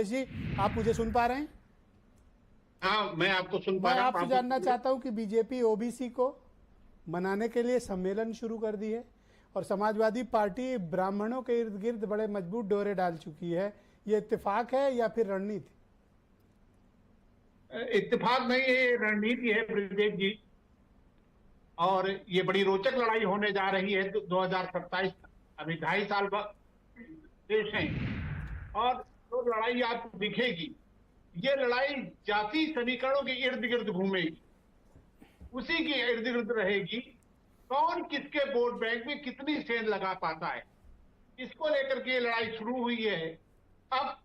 जी, आप मुझे सुन पा रहे हैं? हाँ, मैं आपको सुन पा मैं रहा हूँ। आपसे जानना चाहता हूं कि बीजेपी ओबीसी को मनाने के लिए सम्मेलन शुरू कर दी है और समाजवादी पार्टी ब्राह्मणों के इर्द गिर्द बड़े मजबूत डोरे डाल चुकी है। ये इत्तेफाक है या फिर रणनीति? इत्तेफाक नहीं है, ये रणनीति है ब्रजेश जी। और ये बड़ी रोचक लड़ाई होने जा रही है 2027। अभी 2.5 साल बाद देश है। और जो लड़ाई आपको दिखेगी, ये लड़ाई जाति समीकरणों के इर्द गिर्द घूमेगी, उसी के इर्द गिर्द रहेगी। कौन किसके वोट बैंक में कितनी सेंध लगा पाता है, इसको लेकर के ये लड़ाई शुरू हुई है। अब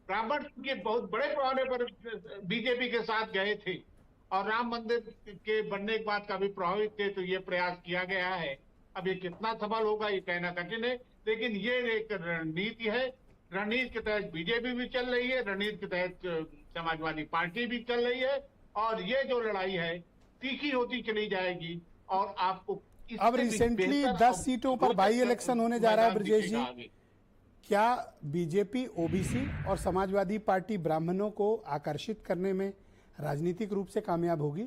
ब्राह्मण के बहुत बड़े पैमाने पर बीजेपी के साथ गए थे और राम मंदिर के बनने के बाद काफी प्रभावित थे, तो ये प्रयास किया गया है। अब ये कितना सफल होगा ये कहना कठिन है, लेकिन ये एक रणनीति है। रणनीति के तहत बीजेपी भी चल रही है, रणनीति के तहत समाजवादी पार्टी भी चल रही है, और ये जो लड़ाई है तीखी होती चली जाएगी। और आपको अब रिसेंटली 10 सीटों पर बाई इलेक्शन होने जा रहा है ब्रजेश जी। क्या बीजेपी ओबीसी और समाजवादी पार्टी ब्राह्मणों को आकर्षित करने में राजनीतिक रूप से कामयाब होगी?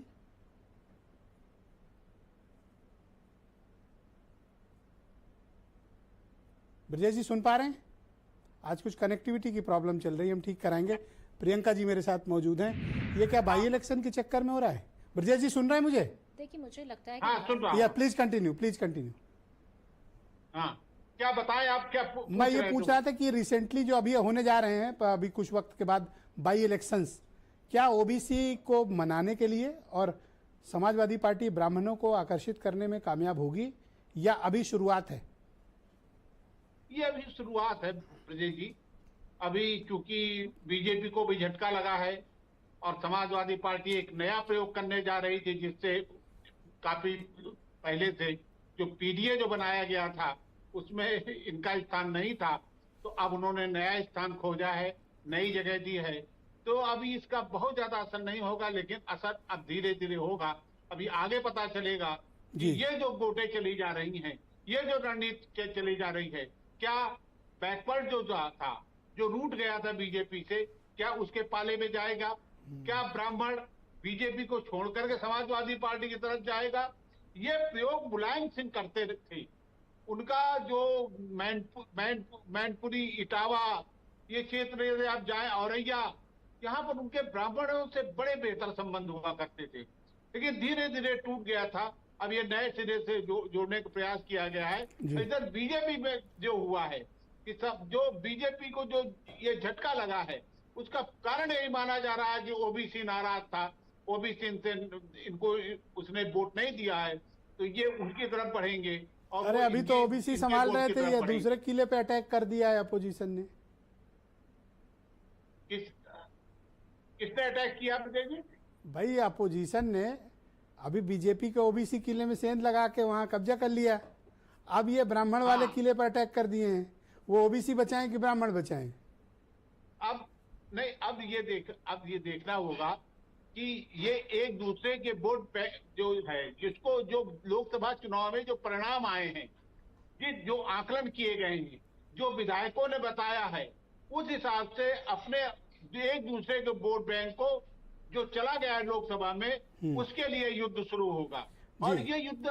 ब्रजेश जी सुन पा रहे हैं? आज कुछ कनेक्टिविटी की प्रॉब्लम चल रही है, हम ठीक कराएंगे। प्रियंका जी मेरे साथ मौजूद हैं। ये क्या बाई इलेक्शन के चक्कर में हो रहा है? ब्रजेश जी सुन रहे हैं मुझे? देखिए, मुझे लगता है हाँ, सुन रहा हूं। या प्लीज कंटिन्यू। हाँ, क्या बताएं आप, क्या मैं ये पूछ रहा था कि रिसेंटली जो अभी होने जा रहे हैं, अभी कुछ वक्त के बाद बाई इलेक्शंस, क्या ओबीसी को मनाने के लिए और समाजवादी पार्टी ब्राह्मणों को आकर्षित करने में कामयाब होगी या अभी शुरुआत है? ये अभी शुरुआत है ब्रजेश जी। अभी क्योंकि बीजेपी को भी झटका लगा है और समाजवादी पार्टी एक नया प्रयोग करने जा रही थी, जिससे काफी पहले से जो पीडीए जो बनाया गया था उसमें इनका स्थान नहीं था, तो अब उन्होंने नया स्थान खोजा है, नई जगह दी है। तो अभी इसका बहुत ज्यादा असर नहीं होगा, लेकिन असर अब धीरे धीरे होगा। अभी आगे पता चलेगा कि ये जो वोटें चली जा रही हैं, ये जो रणनीति चली जा रही है, क्या बैकवर्ड जो था, जो रूट गया था बीजेपी से, क्या उसके पाले में जाएगा? क्या ब्राह्मण बीजेपी को छोड़ करके समाजवादी पार्टी की तरफ जाएगा? ये प्रयोग मुलायम सिंह करते थे। उनका जो मैनपुरी, इटावा, ये क्षेत्र यदि आप जाए, औरैया, यहाँ पर उनके ब्राह्मणों से बड़े बेहतर संबंध हुआ करते थे, लेकिन धीरे धीरे टूट गया था। अब ये नए सिरे से जोड़ने का प्रयास किया गया है। इधर बीजेपी में जो हुआ है कि सब जो बीजेपी को जो ये झटका लगा है, उसका कारण यही माना जा रहा है कि ओबीसी नाराज था, ओबीसी इनको उसने वोट नहीं दिया है, तो ये उनकी तरफ बढ़ेंगे। और अरे अभी तो ओबीसी संभाल रहे थे, ये दूसरे किले पे अटैक कर दिया है अपोजिशन ने। किसने अटैक किया जी? भाई अपोजिशन ने अभी बीजेपी के ओबीसी किले में सेंध लगा के वहां कब्जा कर लिया। अब ये ब्राह्मण वाले किले पर अटैक कर दिए हैं। वो ओबीसी बचाएं कि ब्राह्मण बचाएं? अब नहीं, अब ये देखना होगा कि ये एक दूसरे के वोट जो है, जिसको जो लोकसभा चुनाव में जो परिणाम आए हैं, जो आकलन किए गए हैं, जो विधायकों ने बताया है, उस हिसाब से अपने एक दूसरे के वोट बैंक को जो चला गया है लोकसभा में, उसके लिए युद्ध शुरू होगा। और ये युद्ध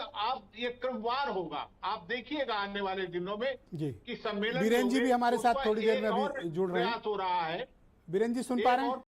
ये क्रमवार होगा। आप देखिएगा आने वाले दिनों में कि सम्मेलन बीरेन जी भी हमारे साथ थोड़ी देर में अभी जुड़ रहे हैं। प्रयास हो रहा है। बीरेन जी सुन पा रहे हैं?